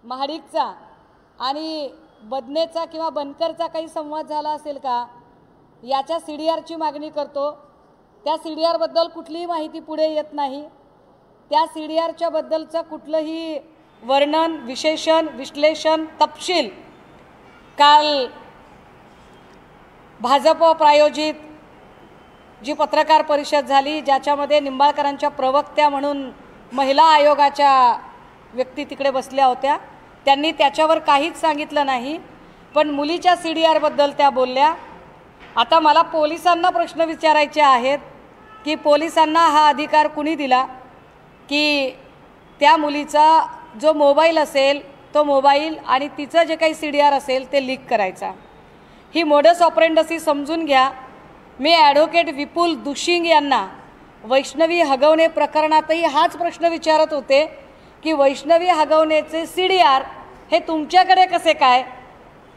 महाडिकचा आणि बदनेचा किंवा बनकरचा काही संवाद झाला असेल का याच्या CDRची मागणी करतो। त्या CDR बद्दल कुठलीही माहिती पुढे येत नाही। त्या CDRच्या बद्दलचं कुठलंही वर्णन, विशेषण, विश्लेषण, तपशील काल भाजप प्रायोजित जी पत्रकार परिषद झाली ज्याच्यामध्ये निंबाळकरांच्या प्रवक्त्या म्हणून महिला आयोगाच्या व्यक्ती तिकडे बसल्या होत्या, त्यांनी त्याच्यावर काहीच सांगितलं नाही, पण मुलीच्या CDR बद्दल त्या बोलल्या। आता मला पोलिसांना प्रश्न विचारायचे आहेत की पोलिसांना हा अधिकार कुणी दिला की त्या मुलीचा जो मोबाईल असेल तो मोबाईल आणि तिचं जे काही CDR असेल ते लीक करायचा। ही मोडस ऑपरेंडसी समजून घ्या। मी ॲडव्होकेट विपुल दुशिंग यांना वैष्णवी हगवणे प्रकरणातही हाच प्रश्न विचारत होते की वैष्णवी हगवणेचे CDR हे तुमच्याकडे कसे काय,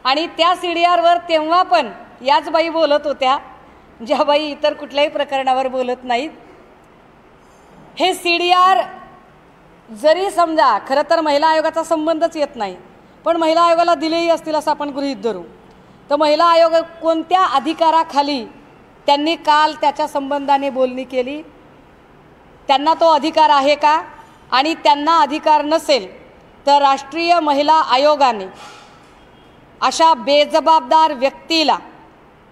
आणि त्या CDRवर तेव्हा पण याच बाई बोलत होत्या ज्या बाई इतर कुठल्याही प्रकरणावर बोलत नाहीत। हे CDR जरी समजा खरं तर महिला आयोगाचा संबंधच येत नाही, पण महिला आयोगाला दिलेही असतील असं आपण गृहीत धरू, तर महिला आयोग कोणत्या अधिकाराखाली त्यांनी काल त्याच्या संबंधाने बोलणी केली, त्यांना तो अधिकार आहे का, आणि त्यांना अधिकार नसेल तर राष्ट्रीय महिला आयोगाने अशा बेजबाबदार व्यक्तीला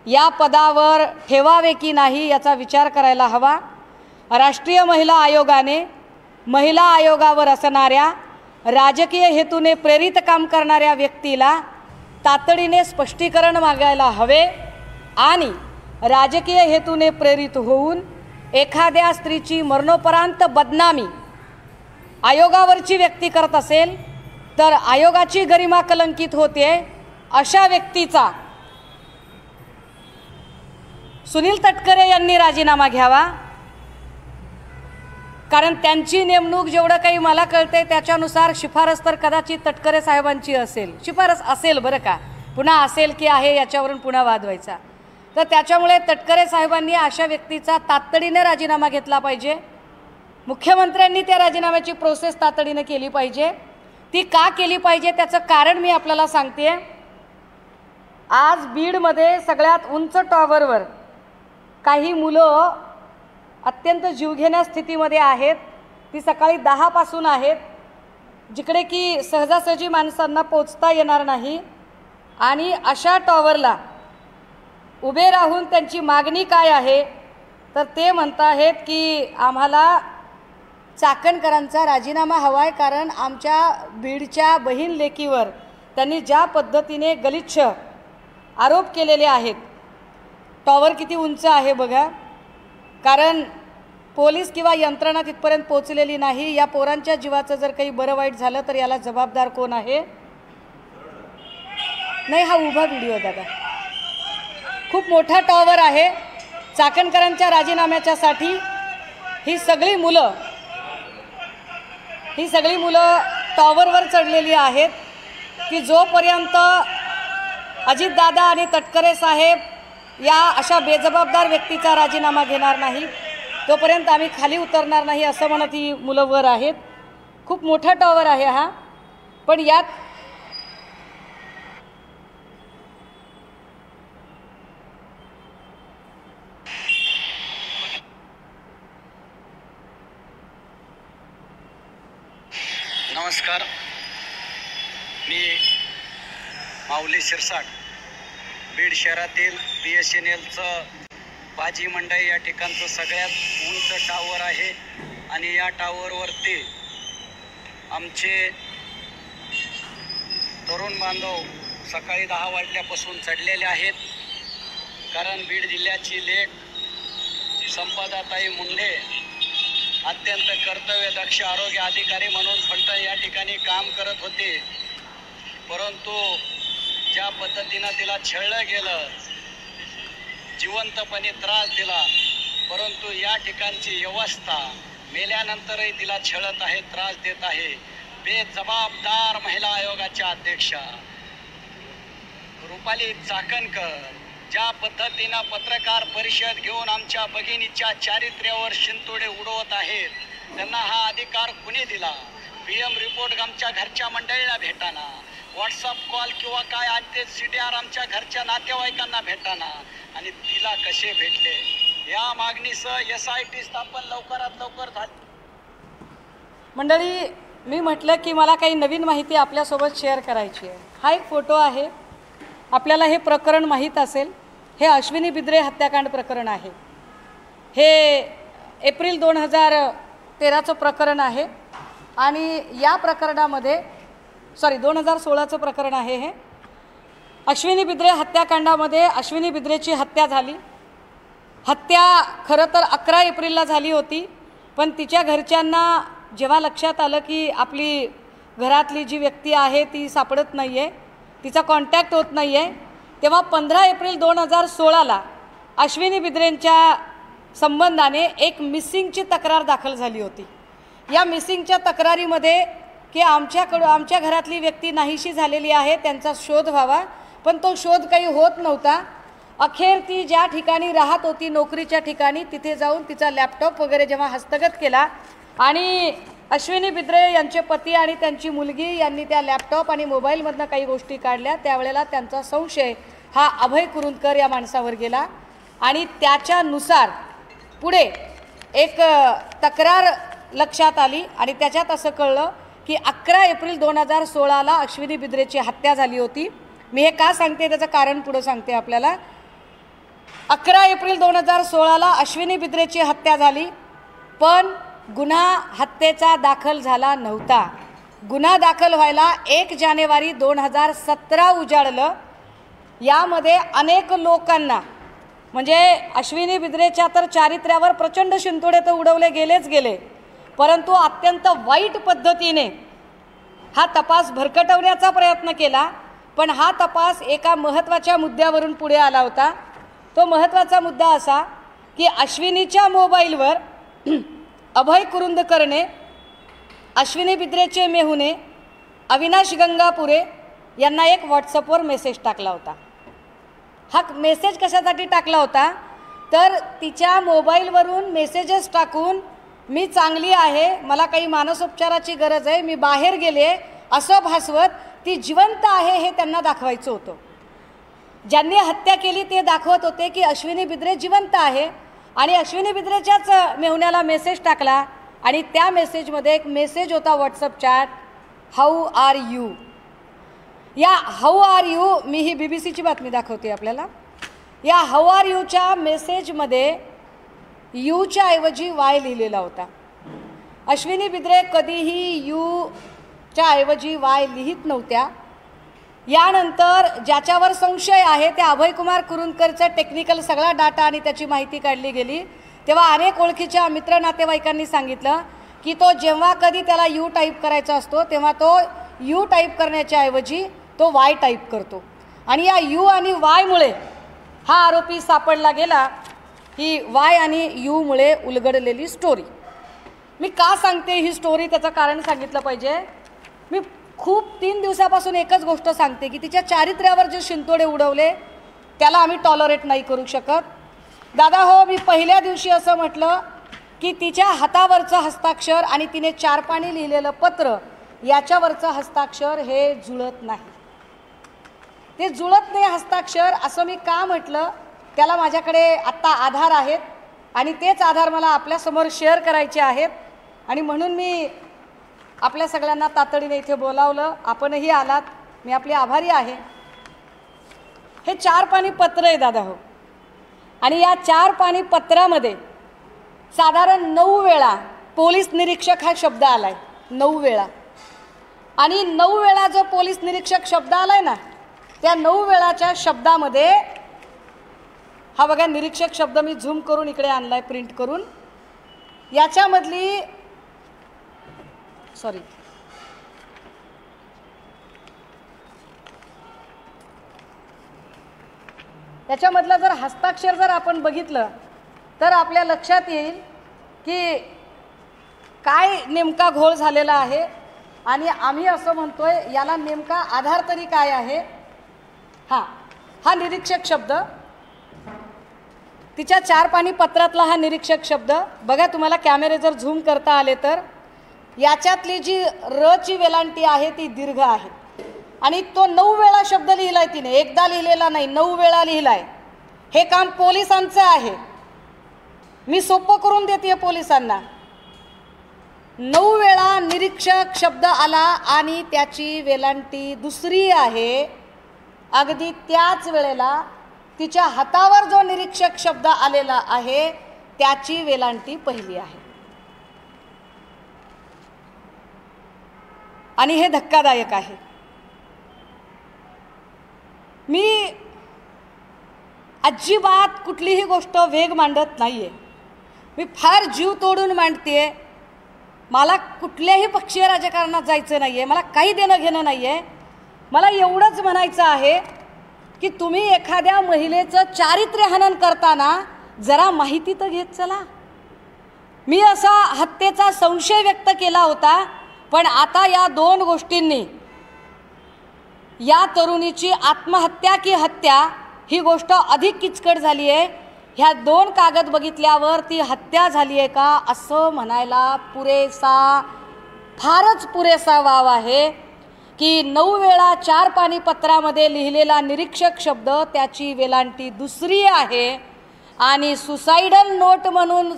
या पदावर ठेवावे की नाही याचा विचार करायला हवा। राष्ट्रीय महिला आयोगाने महिला आयोगावर असणाऱ्या राजकीय हेतूने प्रेरित काम करणाऱ्या व्यक्तीला तातडीने स्पष्टीकरण मागायला हवे, आणि राजकीय हेतूने प्रेरित होऊन एखाद्या स्त्रीची मरणोपरांत बदनामी आयोगावरची व्यक्ती करत असेल तर आयोगाची गरिमा कलंकित होते। अशा व्यक्तीचा सुनील तटकरे यांनी राजीनामा घ्यावा, कारण त्यांची नेमणूक जेवढं काही मला कळते त्याच्यानुसार शिफारस तर कदाचित तटकरे साहेबांची असेल, शिफारस असेल बरं का, पुन्हा असेल की आहे याच्यावरून पुन्हा वाद व्हायचा, तर त्याच्यामुळे तटकरे साहेबांनी अशा व्यक्तीचा तातडीने राजीनामा घेतला पाहिजे। मुख्यमंत्र्यांनी त्या राजीनाम्याची प्रोसेस तातडीने केली पाहिजे। ती का केली पाहिजे त्याचं कारण मी आपल्याला सांगते। आज बीडमध्ये सगळ्यात उंच टॉवरवर काही मुलं अत्यंत जीवघेण्या स्थितीमध्ये आहेत। ती सकाळी 10 पासून आहेत, जिकडे की सहजासहजी माणसांना पोचता येणार नाही, आणि अशा टॉवरला उभे राहून त्यांची मागणी काय आहे तर ते म्हणत आहेत की आम्हाला चाकणकरांचा राजीनामा हवा आहे, कारण आमच्या बीडच्या बहीण लेकीवर त्यांनी ज्या पद्धतीने गलिच्छ आरोप केलेले आहेत। टॉवर किती उंच आहे बघा, कारण पोलीस किंवा यंत्रणा तिथपर्यंत पोहोचलेली नाही। या पोरांच्या जीवाचं जर काही बरं वाईट झालं तर याला जबाबदार कोण आहे? नाही, हा उभा व्हिडिओ दादा, खूप मोठा टॉवर आहे। चाकणकरांच्या राजीनाम्याच्यासाठी ही सगळी मुलं टॉवरवर चढलेली आहेत की जोपर्यंत अजितदादा आणि तटकरे साहेब या अशा बेजबाबदार व्यक्तीचा राजीनामा घेणार नाही तोपर्यंत आम्ही खाली उतरणार नाही असं म्हणत ही मुलं वर आहेत। खूप मोठा टॉवर आहे हा, पण यात नमस्कार, मी माऊली शिरसाट, बीड शहरातील BSNLचं भाजी मंडई या ठिकाणचं सगळ्यात उंच टावर आहे, आणि या टावरवरती आमचे तरुण बांधव सकाळी 10 वाजल्यापासून चढलेले आहेत, कारण बीड जिल्ह्याची लेक संपदाताई मुंडे अत्यंत कर्तव्यदक्ष आरोग्य अधिकारी म्हणून फलटण या ठिकाणी काम करत होते, परंतु ज्या पद्धतीनं तिला छळलं गेलं, जिवंतपणे त्रास दिला, परंतु या ठिकाणची व्यवस्था मेल्यानंतरही तिला छळत आहे, त्रास देत आहे। बेजबाबदार महिला आयोगाच्या अध्यक्षा रुपाली चाकणकर ज्या पद्धतीनं पत्रकार परिषद घेऊन आमच्या भगिनीच्या चारित्र्यावर शिंतोडे उडवत आहेत, त्यांना हा अधिकार कुणी दिला? PM रिपोर्ट आमच्या घरच्या मंडळीला भेटाना, व्हॉट्सअप कॉल किंवा काय आणते CDR आमच्या घरच्या नातेवाईकांना भेटाना, आणि तिला कसे भेटले या मागणीसह SIT स्थापन लवकरात लवकर झाली. मंडळी, मी म्हटलं की मला काही नवीन माहिती आपल्यासोबत शेअर करायची आहे. हा एक फोटो आहे. आपल्याला हे प्रकरण माहीत असेल. हे अश्विनी बिद्रे हत्याकांड प्रकरण आहे. हे एप्रिल 2013चं प्रकरण आहे आणि या प्रकरणामध्ये 2016चं प्रकरण आहे. हे अश्विनी बिद्रे हत्याकांडामध्ये अश्विनी बिद्रेची हत्या झाली. हत्या खरं तर 11 एप्रिलला झाली होती, पण तिच्या घरच्यांना जेव्हा लक्षात आलं की आपली घरातली जी व्यक्ती आहे ती सापडत नाही आहे, तिचा कॉन्टॅक्ट होत नाही आहे, तेव्हा 15 एप्रिल 2016ला अश्विनी बिद्रेंच्या संबंधाने एक मिसिंगची तक्रार दाखल झाली होती. या मिसिंगच्या तक्रारीमध्ये की आमच्या घरातली व्यक्ती नाहीशी झालेली आहे, त्यांचा शोध व्हावा, पण तो शोध काही होत नव्हता. अखेर ती ज्या ठिकाणी राहत होती नोकरीच्या ठिकाणी तिथे जाऊन तिचा लॅपटॉप वगैरे जेव्हा हस्तगत केला आणि अश्विनी बिद्रे यांचे पती आणि त्यांची मुलगी यांनी त्या लॅपटॉप आणि मोबाईलमधनं काही गोष्टी काढल्या, त्यावेळेला त्यांचा संशय हा अभय कुरुंदकर या माणसावर गेला आणि त्याच्यानुसार पुढे एक तक्रार लक्षात आली आणि त्याच्यात असं कळलं की 11 एप्रिल 2016ला अश्विनी बिद्रेची हत्या झाली होती. मी हे का सांगते त्याचं कारण पुढं सांगते आपल्याला. 11 एप्रिल 2016ला अश्विनी बिद्रेची हत्या झाली, पण गुन्हा हत्येचा दाखल झाला नव्हता. गुन्हा दाखल व्हायला 1 जानेवारी 2017 उजाडलं. यामध्ये अनेक लोकांना म्हणजे अश्विनी बिद्रेच्या तर चारित्र्यावर प्रचंड शिंतोडे तर उडवले गेले, परंतु अत्यंत वाईट पद्धतीने हा तपास भरकटवण्याचा प्रयत्न केला. पण हा तपास एका महत्त्वाच्या मुद्द्यावरून पुढे आला होता. तो महत्त्वाचा मुद्दा असा की अश्विनीच्या मोबाईलवर अभय कुरुंदकरने अश्विनी बिद्रेचे मेहुणे अविनाश गंगापुरे यांना एक व्हॉट्सअपवर मेसेज टाकला होता. हा मेसेज कशासाठी टाकला होता तर तिच्या मोबाईलवरून मेसेजेस टाकून मी चांगली आहे, मला काही मानसोपचाराची गरज आहे, मी बाहेर गेले असं भासवत ती जिवंत आहे हे त्यांना दाखवायचं होतं. ज्यांनी हत्या केली ते दाखवत होते की अश्विनी बिद्रे जिवंत आहे आणि अश्विनी बिद्रेच्याच मेहुण्याला मेसेज टाकला आणि त्या मेसेजमध्ये एक मेसेज होता WhatsApp chat, how are you. या हाऊ आर यू, मी ही BBC ची बातमी दाखवते आपल्याला. या हाऊ आर यूच्या मेसेजमध्ये यूच्या ऐवजी वाय लिहिलेला होता. अश्विनी बिद्रे कधीही यूच्या ऐवजी वाय लिहित नव्हत्या. यानंतर ज्याच्यावर संशय आहे त्या अभयकुमार कुरुंदकरचा टेक्निकल सगळा डाटा आणि त्याची माहिती काढली गेली. तेव्हा अनेक ओळखीच्या मित्र नातेवाईकांनी सांगितलं की तो जेव्हा कधी त्याला यू टाईप करायचा असतो तेव्हा तो यू टाईप करण्याच्या ऐवजी तो वाय टाईप करतो आणि या यू आणि वायमुळे हा आरोपी सापडला गेला. ही वाय आणि यूमुळे उलगडलेली स्टोरी. मी का सांगते ही स्टोरी, त्याचं कारण सांगितलं पाहिजे. मी खूप 3 दिवसापासून एकच गोष्ट सांगते की तिच्या चारित्र्यावर जे शिंतोडे उडवले त्याला आम्ही टॉलरेट नाही करू शकत. दादा हो, मी पहिल्या दिवशी असं म्हटलं की तिच्या हातावरचं हस्ताक्षर आणि तिने 4 पानी लिहिलेलं पत्र याच्यावरचं हस्ताक्षर हे जुळत नाही. ते जुळत नाही हस्ताक्षर असं मी का म्हटलं, त्याला माझ्याकडे आत्ता आधार आहेत आणि तेच आधार मला आपल्यासमोर शेअर करायचे आहेत आणि म्हणून मी आपल्या सगळ्यांना तातडीने इथे बोलावलं. आपणही आलात, मी आपली आभारी आहे. हे 4 पानी पत्र आहे दादा हो, आणि या 4 पानी पत्रामध्ये साधारण 9 वेळा पोलीस निरीक्षक हा शब्द आलाय. 9 वेळा. आणि 9 वेळा जो पोलीस निरीक्षक शब्द आलाय ना, त्या 9 वेळाच्या शब्दामध्ये हा बघा निरीक्षक शब्द मी झूम करून इकडे आणलाय प्रिंट करून. याच्यामधली याच्यामधलं जर हस्ताक्षर जर आपण बघितलं तर आपल्या लक्षात येईल की काय नेमका घोळ झालेला आहे आणि आम्ही असं म्हणतोय याला नेमका आधार तरी काय आहे. हा निरीक्षक शब्द, तिच्या 4 पानी पत्रातला हा निरीक्षक शब्द बघा. तुम्हाला कॅमेरे जर झूम करता आले तर याच्यातली जी र ची वेलांटी आहे ती दीर्घ आहे आणि तो 9 वेळा शब्द लिहिलाय तिने, एकदा लिहिलेला नाही, 9 वेळा लिहिलाय. हे काम पोलिसांचं आहे. मी सोपं करून देते पोलिसांना. 9 वेळा निरीक्षक शब्द आला आणि त्याची वेलांटी दुसरी आहे. अगदी त्याच वेळेला तिच्या हातावर जो निरीक्षक शब्द आलेला आहे त्याची वेलांटी पहिली आहे. आणि हे धक्कादायक आहे. मी अजिबात कुठलीही गोष्ट वेग मांडत नाहीये. मी फार जीव तोडून मांडते. मला कुठल्याही पक्षीय राजकारणात जायचं नाहीये. मला काही देणं घेणं नाहीये. मला एवढंच म्हणायचं आहे की तुम्ही एखाद्या महिलेचं चारित्र्यहनन करताना जरा माहिती तर घेत चला. मी असा हत्येचा संशय व्यक्त केला होता, पण आता या 2 गोष्टींनी, या तरुणीची आत्महत्या की हत्या ही गोष्ट अधिक किचकट झाली आहे. ह्या 2 कागद बघितल्यावर ती हत्या झाली आहे का असं म्हणायला फारच पुरेसा वाव आहे की 9 वेळा 4 पानीपत्रामध्ये लिहिलेला निरीक्षक शब्द त्याची वेलांटी दुसरी आहे आणि सुसाइडल नोट म्हणून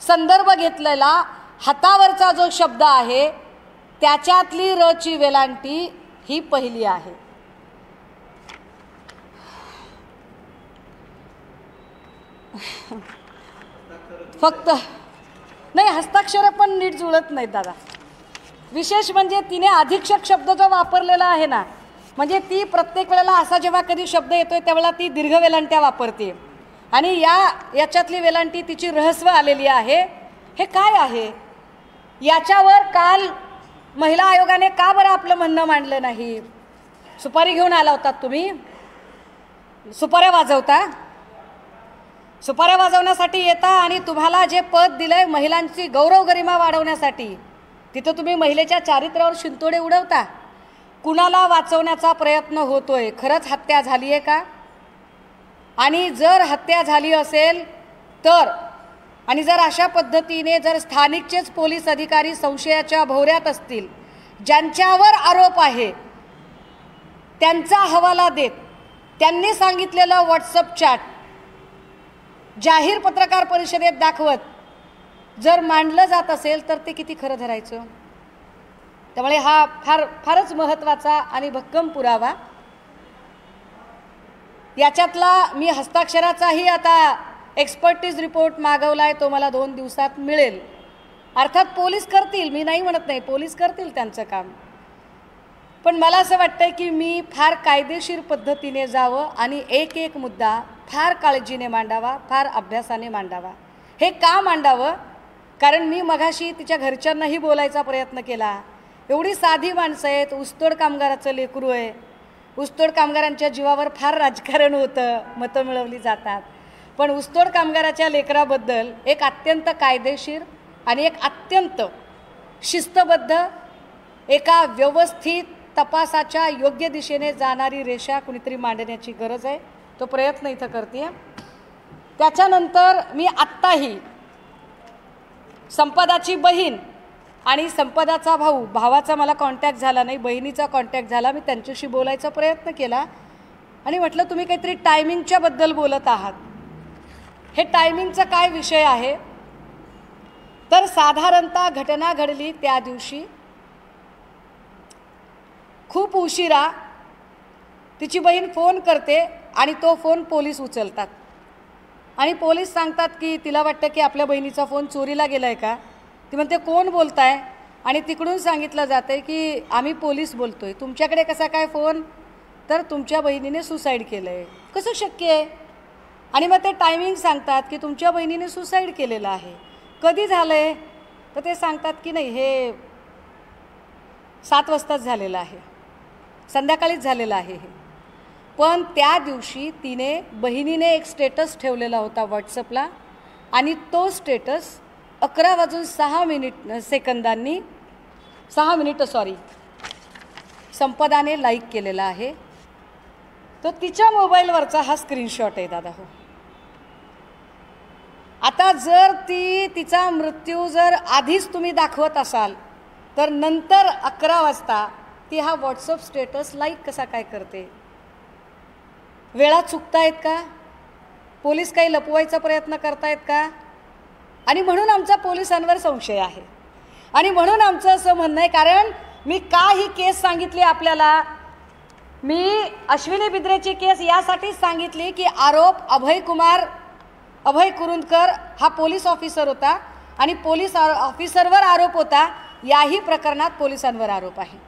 संदर्भ घेतलेला हातावरचा जो शब्द आहे त्याच्यातली र ची वेलांटी ही पहिली आहे. फक्त नाही, हस्ताक्षर पण नीट जुळत नाहीत दादा. विशेष म्हणजे तिने अधीक्षक शब्द जो वापरलेला आहे ना, म्हणजे ती प्रत्येक वेळेला असा जेव्हा कधी शब्द येतोय त्यावेळेला ती दीर्घ वेलांट्या वापरते आणि याच्यातली वेलांटी तिची रहस्व आलेली आहे. हे काय आहे? याच्यावर काल महिला आयोगाने का बरं आपलं म्हणणं मांडलं नाही? सुपारी घेऊन आला होतात तुम्ही, सुपाऱ्या वाजवता, सुपाऱ्या वाजवण्यासाठी येता आणि तुम्हाला जे पद दिलंय महिलांची गौरव गरिमा वाढवण्यासाठी, तिथं तुम्ही महिलेच्या चारित्र्यावर शिंतोडे उडवता. कुणाला वाचवण्याचा प्रयत्न होतोय? खरंच हत्या झाली आहे का? आणि जर हत्या झाली असेल तर, आणि जर अशा पद्धतीने जर स्थानिकचेच पोलीस अधिकारी संशयाच्या भोवऱ्यात असतील, ज्यांच्यावर आरोप आहे त्यांचा हवाला देत त्यांनी सांगितलेलं व्हॉट्सअप चॅट जाहीर पत्रकार परिषदेत दाखवत जर मांडलं जात असेल तर ते किती खरं धरायचं? त्यामुळे हा फारच महत्त्वाचा आणि भक्कम पुरावा. याच्यातला मी हस्ताक्षराचाही आता एक्सपर्टीज रिपोर्ट मागवलाय, तो मला 2 दिवसात मिळेल. अर्थात पोलीस करतील, मी नाही म्हणत नाही, पोलीस करतील त्यांचं काम. पण मला असं वाटतंय की मी फार कायदेशीर पद्धतीने जावं आणि एक मुद्दा फार काळजीने मांडावा, फार अभ्यासाने मांडावा. हे का मांडावं? कारण मी मघाशी तिच्या घरच्यांनाही बोलायचा प्रयत्न केला. एवढी साधी माणसं आहेत, ऊसतोड कामगाराचं लेकरू आहे, ऊसतोड कामगारांच्या जीवावर फार राजकारण होतं, मतं मिळवली जातात. पण ऊसतोड कामगाराच्या लेकराबद्दल एक अत्यंत कायदेशीर आणि एक अत्यंत शिस्तबद्ध, एका व्यवस्थित तपासाच्या योग्य दिशेने जाणारी रेषा कुणीतरी मांडण्याची गरज आहे. तो प्रयत्न इथं करते. त्याच्यानंतर मी आत्ताही संपदाची बहीण आणि संपदाचा भाऊ, भावाचा मला कॉन्टॅक्ट झाला नाही, बहिणीचा कॉन्टॅक्ट झाला. मी त्यांच्याशी बोलायचा प्रयत्न केला आणि म्हटलं तुम्ही काहीतरी टायमिंगच्या बद्दल बोलत आहात. हे टायमिंगचा काय विषय आहे तर साधारणतः घटना घडली त्या दिवशी खूप उशिरा तिची बहीण फोन करते आणि तो फोन पोलीस उचलतात आणि पोलीस सांगतात की तिला वाटतं की आपल्या बहिणीचा फोन चोरीला गेला आहे का. ती म्हणते कोण बोलताय? आणि तिकडून सांगितलं जातं की आम्ही पोलीस बोलतोय. तुमच्याकडे कसा काय फोन? तर तुमच्या बहिणीने सुसाईड केलं आहे. कसं शक्य आहे? आणि मग ते टायमिंग सांगतात की तुमच्या बहिणीने सुसाईड केलेलं आहे. कधी झालं आहे? तर ते सांगतात की नाही, हे 7 वाजताच झालेलं आहे, संध्याकाळीच झालेलं आहे हे. पण त्या दिवशी बहिणीने एक स्टेटस ठेवलेला होता व्हॉट्सअपला आणि तो स्टेटस 11:06 संपदाने लाईक केलेला आहे. तो तिच्या मोबाईलवरचा हा स्क्रीनशॉट आहे दादा. हो, आता जर तिचा मृत्यू जर आधीच तुम्ही दाखवत असाल तर नंतर 11 वाजता ती हा व्हॉट्सअप स्टेटस लाईक कसा काय करते? वेळा चुकतायत का? पोलीस काही लपवायचा प्रयत्न करतायत का? आणि म्हणून आमचा पोलिसांवर संशय आहे. आणि म्हणून आमचं असं म्हणणं आहे, कारण मी का ही केस सांगितली आपल्याला, मी अश्विनी बिद्रेची केस यासाठीच सांगितली की आरोप अभय कुरुंदकर हा पोलीस ऑफिसर होता आणि पोलीस ऑफिसरवर आरोप होता. याही प्रकरणात पोलिसांवर आरोप आहे.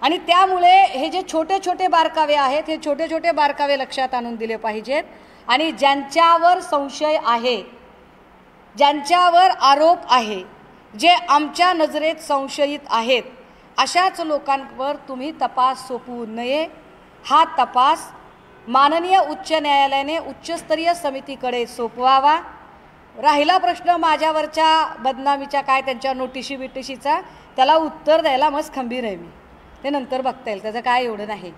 आणि त्यामुळे हे जे छोटे छोटे बारकावे आहेत, हे छोटे छोटे बारकावे लक्षात आणून दिले पाहिजेत. आणि ज्यांच्यावर संशय आहे, ज्यांच्यावर आरोप आहे, जे आमच्या नजरेत संशयित आहेत, अशाच लोकांवर तुम्ही तपास सोपवू नये. हा तपास माननीय उच्च न्यायालयाने उच्चस्तरीय समितीकडे सोपवावा. राहिला प्रश्न माझ्यावरच्या बदनामीच्या काय त्यांच्या नोटिशी बिटिशीचा, त्याला उत्तर द्यायला मस्त खंबीर आहे मी. ते नंतर बघता येईल, त्याचं काय एवढं नाही.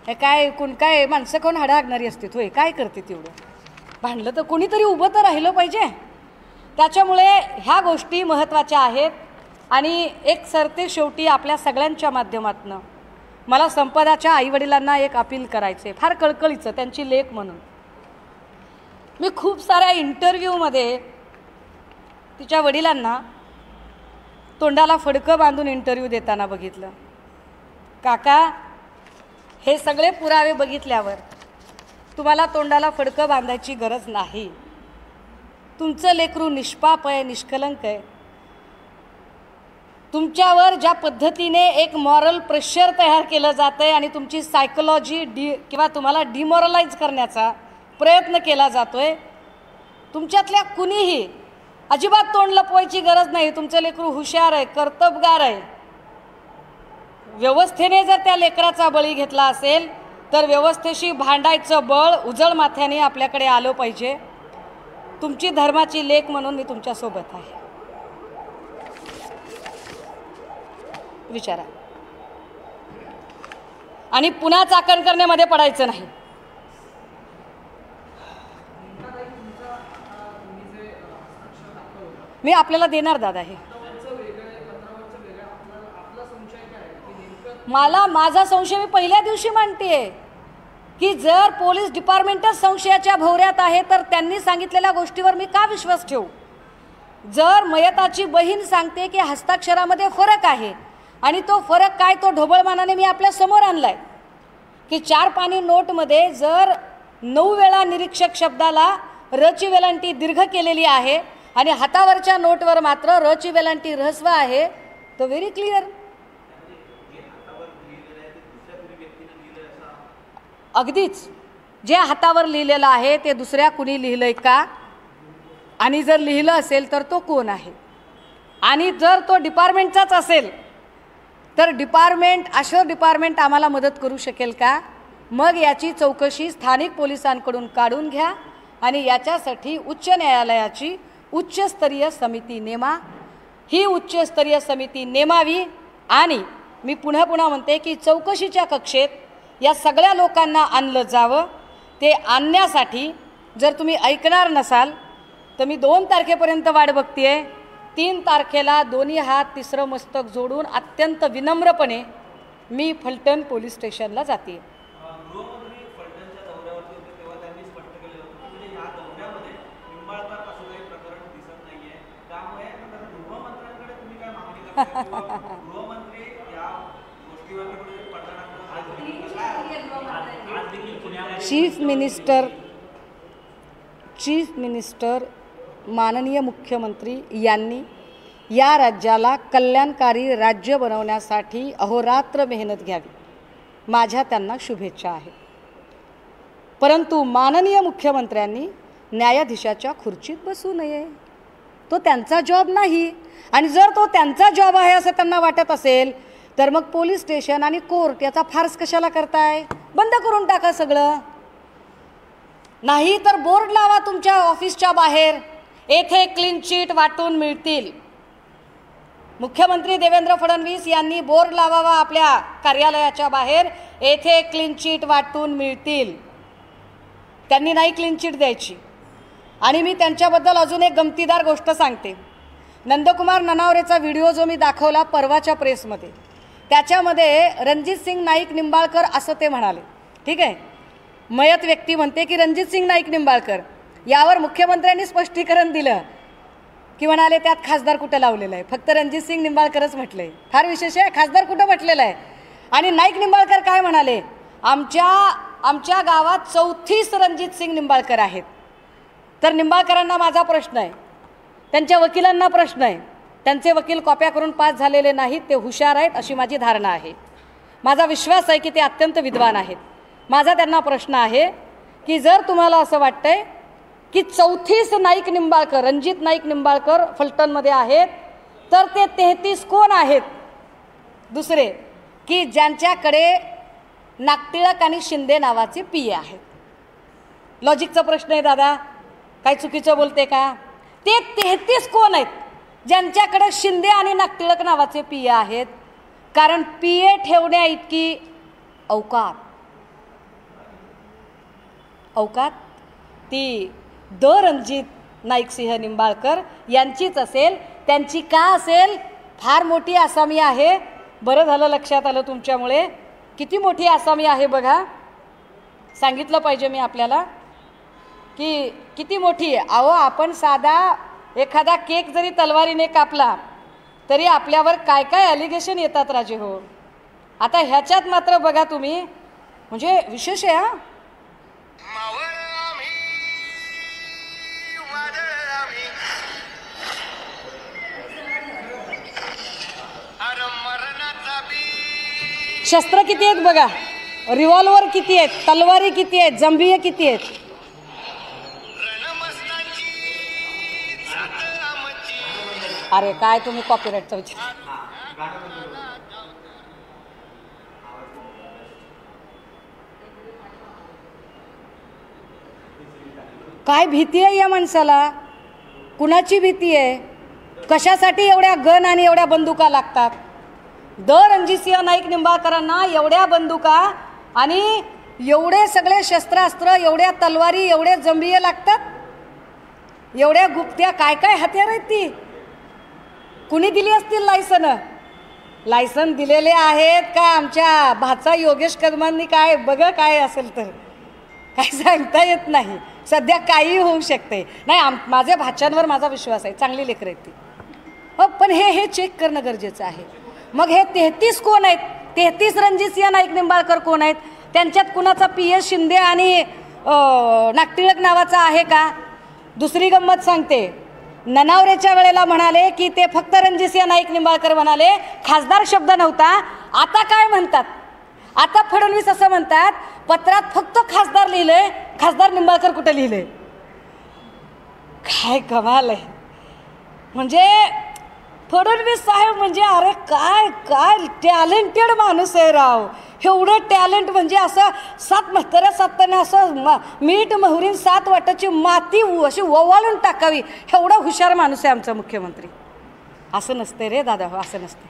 हे काय माणसं कोण हाडागणारी असते होय, काय करते तेवढं? भांडलं तर कोणीतरी उभं तर राहिलं पाहिजे. त्याच्यामुळे ह्या गोष्टी महत्त्वाच्या आहेत. आणि एक सरते शेवटी आपल्या सगळ्यांच्या माध्यमातून मला संपदाच्या आईवडिलांना एक अपील करायचे, फार कळकळीचं, त्यांची लेक म्हणून. मी खूप साऱ्या इंटरव्ह्यूमध्ये तिच्या वडिलांना तोंडाला फडकं बांधून इंटरव्ह्यू देताना बघितलं. काका, हे सगळे पुरावे बघितल्यावर तुम्हाला तोंडाला फडकं बांधायची गरज नाही. तुमचं लेकरू निष्पाप आहे, निष्कलंक आहे. तुमच्यावर ज्या पद्धतीने एक मॉरल प्रेशर तयार केलं जातं आहे आणि तुमची सायकोलॉजी किंवा तुम्हाला डिमॉरलाइज करण्याचा प्रयत्न केला जातो आहे, तुमच्यातल्या कुणीही अजिबात तोंड लपवायची गरज नाही. तुमचं लेकरू हुशार आहे, कर्तबगार आहे. व्यवस्थेने जर त्या लेकराचा बळी घेतला असेल तर व्यवस्थेशी भांडायचं बळ उजळ माथ्याने आपल्याकडे आलं पाहिजे. तुमची धर्माची लेक म्हणून मी तुमच्यासोबत आहे. विचारा. आणि पुन्हा चाकण करण्यामध्ये पडायचं नाही. मी आपल्याला देणार दादा हे. माझा संशय मी पहिल्या दिवशी मांडतेय की जर पोलीस डिपार्टमेंटच संशयाच्या भोवऱ्यात आहे तर त्यांनी सांगितलेल्या गोष्टीवर मी का विश्वास ठेवू? जर मयताची बहीण सांगते की हस्ताक्षरामध्ये फरक आहे आणि तो फरक काय, तो ढोबळमानाने मी आपल्या समोर आणलाय की 4 पानी नोटमध्ये जर 9 वेळा निरीक्षक शब्दाला रची वेलांटी दीर्घ केलेली आहे आणि हातावरच्या नोटवर मात्र रची वेलांटी ऱ्हस्व आहे, तो व्हेरी क्लिअर. अगदीच जे हातावर लिहिलेलं आहे ते दुसऱ्या कुणी लिहिलंय का, आणि जर लिहिलं असेल तर तो कोण आहे, आणि जर तो डिपार्टमेंटचाच असेल तर डिपार्टमेंट आम्हाला मदत करू शकेल का? मग याची चौकशी स्थानिक पोलिसांकडून काढून घ्या आणि याच्यासाठी उच्च न्यायालयाची उच्चस्तरीय समिती नेमा. ही उच्चस्तरीय समिती नेमावी. आणि मी पुन्हा म्हणते की चौकशीच्या कक्षेत या सगळ्या लोकांना आणलं जावं. ते आणण्यासाठी जर तुम्ही ऐकणार नसाल तर मी 2 तारखेपर्यंत वाट बघतेय. 3 तारखेला दोन्ही हात तिसरं मस्तक जोडून अत्यंत विनम्रपणे मी फलटण पोलीस स्टेशनला जाते. चीफ मिनिस्टर माननीय मुख्यमंत्री यांनी या राज्याला कल्याणकारी राज्य बनवण्यासाठी अहोरात्र मेहनत घ्यावी. माझ्या त्यांना शुभेच्छा आहेत. परंतु माननीय मुख्यमंत्र्यांनी न्यायाधीशाच्या खुर्चीत बसू नये. तो त्यांचा जॉब नाही. आणि जर तो त्यांचा जॉब आहे असं त्यांना वाटत असेल तर मग पोलीस स्टेशन आणि कोर्ट याचा फार्स कशाला करताय? बंद करून टाका सगळं. नाही तर बोर्ड लावा तुमच्या ऑफिसच्या बाहेर, येथे क्लीन चिट वाटून मिळतील. मुख्यमंत्री देवेंद्र फडणवीस यांनी बोर्ड लावावा आपल्या कार्यालयाच्या बाहेर, येथे क्लीन चिट वाटून मिळतील. त्यांनी नाही क्लीन चिट द्यायची. आणि मी त्यांच्याबद्दल अजून एक गमतीदार गोष्ट सांगते. नंदकुमार ननावरेचा व्हिडिओ जो मी दाखवला परवाच्या प्रेसमध्ये, त्याच्यामध्ये रणजित सिंग नाईक निंबाळकर असं ते म्हणाले. ठीक आहे, मयत व्यक्ती म्हणते की रणजित सिंग नाईक निंबाळकर. यावर मुख्यमंत्र्यांनी स्पष्टीकरण दिलं की म्हणाले त्यात खासदार कुठं लावलेलं आहे, फक्त रणजित सिंग निंबाळकरच म्हटलं आहे. फार विशेष आहे, खासदार कुठं म्हटलेलं आहे. आणि नाईक निंबाळकर काय म्हणाले, आमच्या गावात 34 रणजित सिंग निंबाळकर आहेत. तर निंबाळकरांना माझा प्रश्न आहे, त्यांच्या वकिलांना प्रश्न आहे. त्यांचे वकील कॉप्या करून पास झालेले नाहीत, ते हुशार आहेत अशी माझी धारणा आहे. माझा विश्वास आहे की ते अत्यंत विद्वान आहेत. माझा त्यांना प्रश्न आहे की जर तुम्हाला असं वाटतंय की 34 नाईक निंबाळकर, रणजित नाईक निंबाळकर फलटणमध्ये आहेत, तर ते 33 कोण आहेत दुसरे की ज्यांच्याकडे नागटिळक आणि शिंदे नावाचे पिये आहेत? लॉजिकचा प्रश्न आहे दादा, काय चुकीचं बोलते का? ते 33 कोण आहेत ज्यांच्याकडे शिंदे आणि नागटिळक नावाचे पिये आहेत? कारण पिये ठेवण्या इतकी औकात ती रणजित नाईक सिंह निंबाळकर यांचीच असेल. त्यांची का असेल? फार मोठी आसामी आहे. बरं झालं लक्षात आलं तुमच्यामुळे. किती मोठी आसामी आहे बघा, सांगितलं पाहिजे मी आपल्याला की किती मोठी आहे. अहो, आपण साधा एखादा केक जरी तलवारीने कापला तरी आपल्यावर काय काय ॲलिगेशन येतात राजे हो. आता ह्याच्यात मात्र बघा तुम्ही, म्हणजे विशेष आहे. हा, शस्त्र किती आहेत बघा, रिव्हॉल्वर किती आहेत, तलवारी किती आहेत, जंबिये किती आहेत. अरे काय तुम्ही कॉपीराईटचा विचार. काय भीती आहे या माणसाला? कुणाची भीती आहे? कशासाठी एवढ्या गन आणि एवढ्या बंदुका लागतात? रणजितसिंह नाईक निंबाळकरांना एवढ्या बंदुका आणि एवढे सगळे शस्त्रास्त्र, एवढ्या तलवारी, एवढे जंबिये लागतात, एवढ्या गुप्त्या काय काय हत्यार आहेत ती? कुणी दिली असतील लायसन दिलेले आहेत का आमच्या भाचा योगेश कदमांनी? काय बघा काय असेल तर काय सांगता येत नाही. सध्या काही होऊ शकते. नाही, माझ्या भाच्यांवर माझा विश्वास आहे, चांगली लेकरं आहेत ती. हो, पण हे चेक करणं गरजेचं आहे. मग हे 33 कोण आहेत? 33 रणजितसिंह नाईक निंबाळकर कोण आहेत? त्यांच्यात कुणाचा PS शिंदे आणि नागटिळक नावाचा आहे का? दुसरी गंमत सांगते, ननावरेच्या वेळेला म्हणाले की ते फक्त रणजितसिंह नाईक निंबाळकर म्हणाले, खासदार शब्द नव्हता. आता काय म्हणतात? आता फडणवीस असं म्हणतात, पत्रात फक्त खासदार लिहिलंय, खासदार निंबाळकर कुठे लिहिलंय? काय कमाल आहे. म्हणजे फडणवीस साहेब म्हणजे अरे काय काय टॅलेंटेड माणूस आहे राव. एवढं टॅलेंट म्हणजे असं 7 म्हाताऱ्या साताने असं मीठ मोहरीन 7 वाटाची माती अशी ओवाळून टाकावी, एवढा हुशार माणूस आहे आमचा मुख्यमंत्री. असं नसते रे दादा, असं नसते.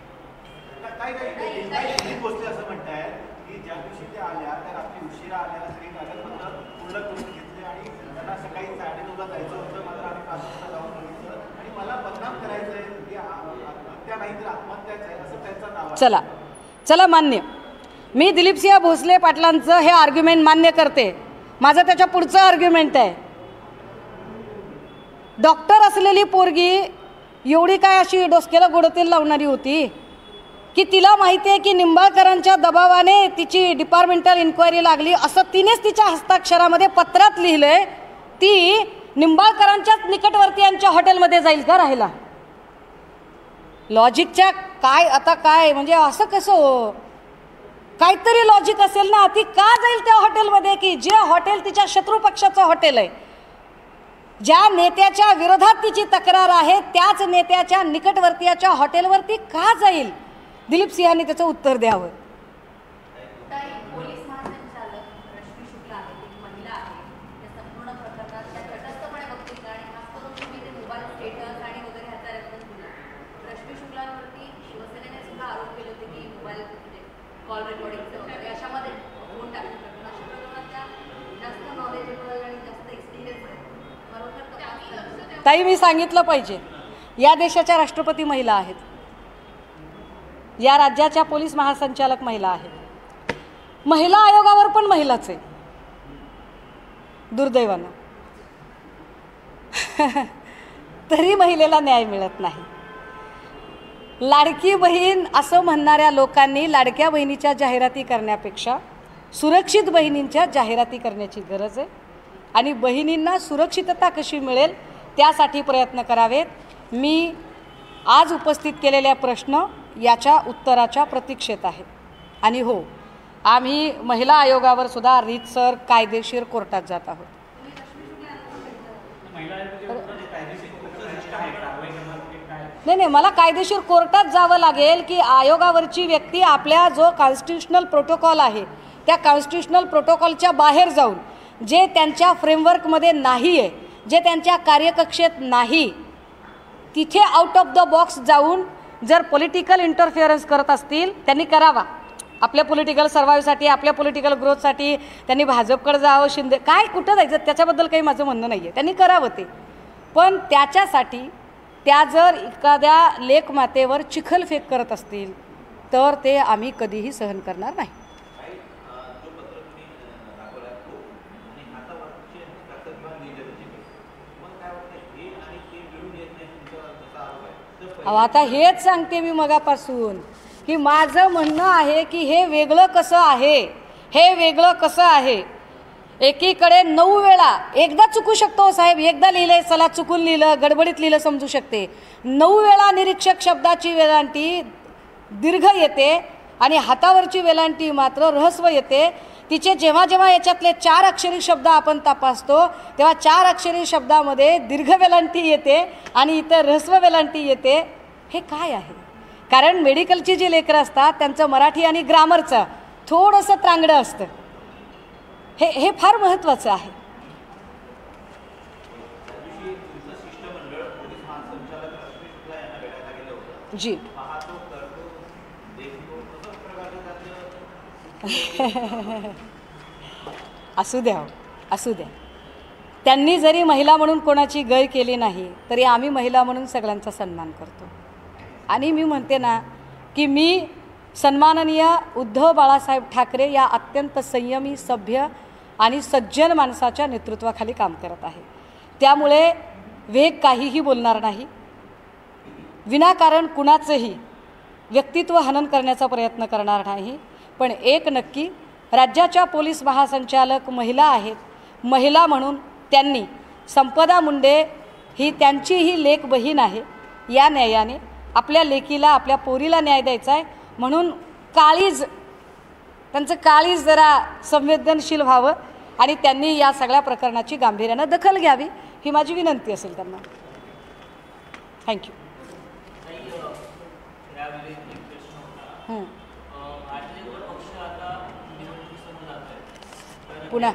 चला मान्य, मी दिलीपसिंह भोसले पाटलांचं हे आर्ग्युमेंट मान्य करते. माझं त्याच्या पुढचं आर्ग्युमेंट आहे, डॉक्टर असलेली पोरगी एवढी काय अशी डोसक्याला गोडतेल लावणारी होती की तिला माहिती आहे की निंबाळकरांच्या दबावाने तिची डिपार्टमेंटल इन्क्वायरी लागली असं तिनेच तिच्या हस्ताक्षरामध्ये पत्रात लिहिलंय. ती निंबाळकरांच्याच निकटवर्तीयांच्या हॉटेलमध्ये जाईल का राहायला? लॉजिकच्या काय आता काय म्हणजे असं कसं हो? काहीतरी लॉजिक असेल ना. ती का जाईल त्या हॉटेलमध्ये की जे हॉटेल तिच्या शत्रू पक्षाचं हॉटेल आहे, ज्या नेत्याच्या विरोधात तिची तक्रार आहे त्याच नेत्याच्या निकटवर्तीयाच्या हॉटेलवरती का जाईल? दिलीप सिंहांनी त्याचं उत्तर द्यावं. ताई मी सांगितलं पाहिजे, या देशाच्या राष्ट्रपती महिला आहेत, या राज्याच्या पोलीस महासंचालक महिला आहेत, महिला आयोगावर पण महिलाच आहे दुर्दैवानं. तरी महिलेला न्याय मिळत नाही. लाडकी बहीण असं म्हणणाऱ्या लोकांनी लाडक्या बहिणीच्या जाहिराती करण्यापेक्षा सुरक्षित बहिणींच्या जाहिराती करण्याची गरज आहे आणि बहिणींना सुरक्षितता कशी मिळेल त्यासाठी प्रयत्न करावेत. मी आज उपस्थित केलेल्या प्रश्न याच्या उत्तराच्या प्रतीक्षेत आहेत. आणि हो, आम्ही महिला आयोगावर सुद्धा रीतसर कायदेशीर कोर्टात जात आहोत. नाही, मला कायदेशीर कोर्टात जावं लागेल की आयोगावरची व्यक्ती आपल्या जो कॉन्स्टिट्युशनल प्रोटोकॉल आहे त्या कॉन्स्टिट्युशनल प्रोटोकॉलच्या बाहेर जाऊन जे त्यांच्या फ्रेमवर्कमध्ये नाही आहे, जे त्यांच्या कार्यकक्षेत नाही, तिथे आउट ऑफ द बॉक्स जाऊन जर पॉलिटिकल इंटरफिअरन्स करत असतील त्यांनी करावा. आपल्या पॉलिटिकल सर्वाईव्हसाठी, आपल्या पॉलिटिकल ग्रोथसाठी त्यांनी भाजपकडे जावं, शिंदे काय कुठं जायचं त्याच्याबद्दल काही माझं म्हणणं नाही आहे, त्यांनी करावं ते. पण त्याच्यासाठी त्या जर एखाद्या लेकमातेवर चिखलफेक करत असतील तर ते आम्ही कधीही सहन करणार नाही. आता हेच सांगते मी मगापासून की माझं म्हणणं आहे की हे वेगळं कसं आहे, हे वेगळं कसं आहे. एकीकडे 9 वेळा, एकदा चुकू शकतो साहेब, एकदा लिहिलंय चला चुकून लिहिलं, गडबडीत लिहिलं समजू शकते. 9 वेळा निरीक्षक शब्दाची वेलांटी दीर्घ येते आणि हातावरची वेलांटी मात्र ऱ्हस्व येते. तिचे जेव्हा जेव्हा याच्यातले 4 अक्षरी शब्द आपण तपासतो तेव्हा 4 अक्षरी शब्दामध्ये दीर्घ वेलांटी येते आणि इतर ऱ्हस्व वेलांटी येते. हे काय आहे? कारण मेडिकलची जी लेकरं असतात त्यांचं मराठी आणि ग्रामरचं थोडंसं त्रांगडं असतं. हे फार महत्त्वाचं आहे. जी असू द्या, असू द्या. त्यांनी जरी महिला म्हणून कोणाची गय केली नाही तरी आम्ही महिला म्हणून सगळ्यांचा सन्मान करतो. आणि मी म्हणते ना की मी सन्माननीय उद्धव बाळासाहेब ठाकरे या अत्यंत संयमी, सभ्य आणि सज्जन माणसाच्या नेतृत्वाखाली काम करत आहे. त्यामुळे वेग काहीही बोलणार नाही, विनाकारण कुणाचंही व्यक्तित्व हनन करण्याचा प्रयत्न करणार नाही. पण एक नक्की, राज्याच्या पोलीस महासंचालक महिला आहेत. महिला म्हणून त्यांनी संपदा मुंडे ही त्यांचीही लेक बहीण आहे. या न्यायाने आपल्या लेकीला, आपल्या पोरीला न्याय द्यायचा आहे म्हणून त्यांचं काळीज जरा संवेदनशील व्हावं आणि त्यांनी या सगळ्या प्रकरणाची गांभीर्यानं दखल घ्यावी ही माझी विनंती असेल त्यांना. थँक्यू. पुन्हा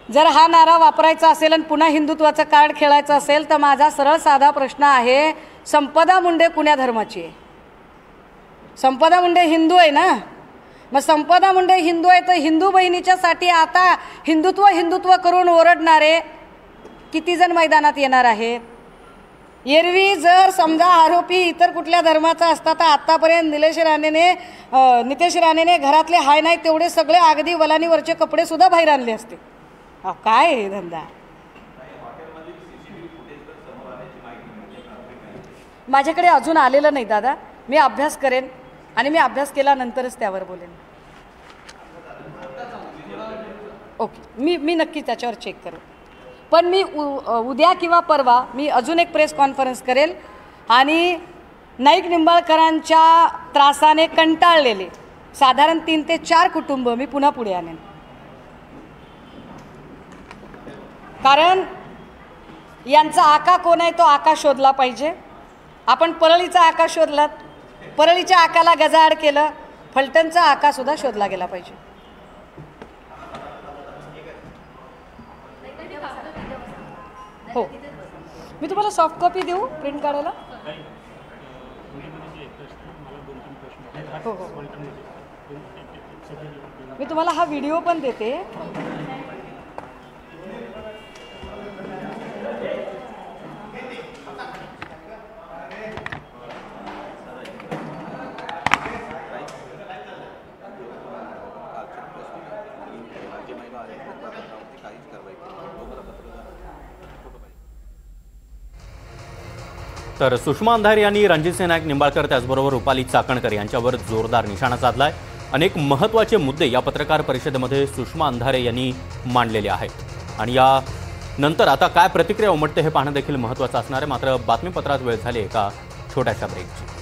जर हा नारा वापरायचा असेल आणि पुन्हा हिंदुत्वाचं कार्ड खेळायचं असेल तर माझा सरळ साधा प्रश्न आहे, संपदा मुंडे कुण्या धर्माची आहे? संपदा मुंडे हिंदू आहे ना. मग संपदा मुंडे हिंदू आहे तर हिंदू बहिणीच्यासाठी आता हिंदुत्व करून ओरडणारे किती जण मैदानात येणार आहेत? एरवी जर समजा आरोपी इतर कुठल्या धर्माचा असता तर आत्तापर्यंत नितेश राणेने घरातले हाय नाही तेवढे सगळे अगदी वलानीवरचे कपडे सुद्धा बाहेर आणले असते. काय हे धंदा? माझ्याकडे अजून आलेलं नाही दादा. मी अभ्यास करेन आणि मी अभ्यास केल्यानंतरच त्यावर बोलेन. ओके, मी नक्की त्याच्यावर चेक करेन. पण मी उद्या किंवा परवा मी अजून एक प्रेस कॉन्फरन्स करेल आणि नाईक निंबाळकरांच्या त्रासाने कंटाळलेले साधारण 3 ते 4 कुटुंब मी पुन्हा पुढे आणेन. कारण यांचा आका कोण आहे तो आका शोधला पाहिजे. आपण परळीचा आका शोधलात, परळीच्या आकाला गजाआड केलं, फलटणचा आका सुद्धा शोधला गेला पाहिजे. हो, मी तुम्हाला सॉफ्ट कॉपी देऊ प्रिंट काढायला? हो हो. मी तुम्हाला हा व्हिडिओ पण देते. तर सुषमा अंधारे यांनी रणजितसिंह नाईक निंबाळकर त्याचबरोबर रुपाली चाकणकर यांच्यावर जोरदार निशाणा साधलाय. अनेक महत्त्वाचे मुद्दे या पत्रकार परिषदेमध्ये सुषमा अंधारे यांनी मांडलेले आहेत आणि या नंतर आता काय प्रतिक्रिया उमटते हे पाहणं देखील महत्त्वाचं असणार आहे. मात्र बातमीपत्रात वेळ झाली एका छोट्याशा ब्रेकची.